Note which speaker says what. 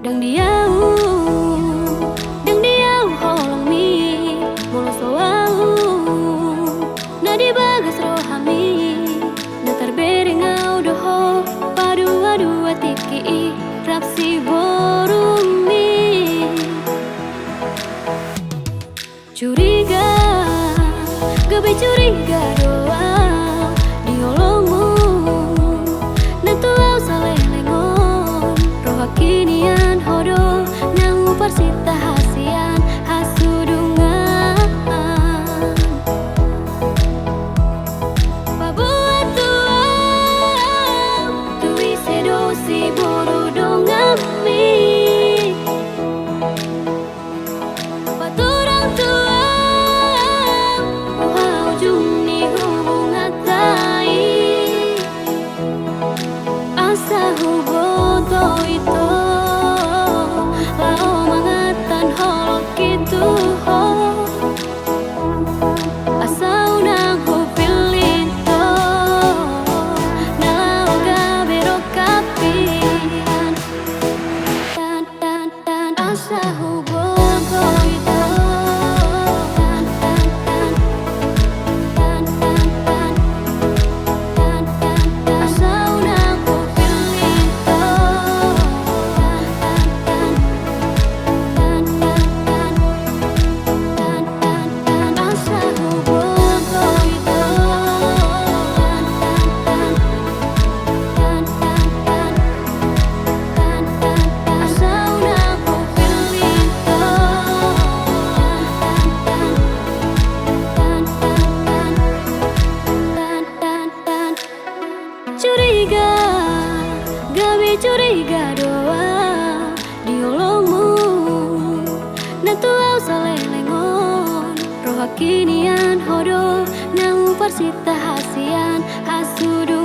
Speaker 1: Dang diau holong mi molo soau na di bagas rohami na terbering au doho padu tiki rapsi borumi curiga gabe curiga doa diolongmu nantu au saleh lengon roha kinian hodo nang parsita hasian hasudungan pabuat tuau tui sedosi boru dongami paturang tuau uhau juni hubungan tai asa huboto itu lao mangatan holok gitu ho asa unang hupilito nalao gabero kapian tan asa huboto itu asa unang hupilito asa huboto itu asa unang hupilito curiga gawe curiga doa diolongmu nantu au saleh lengon roha kinian hodo nang parsita hasian hasudu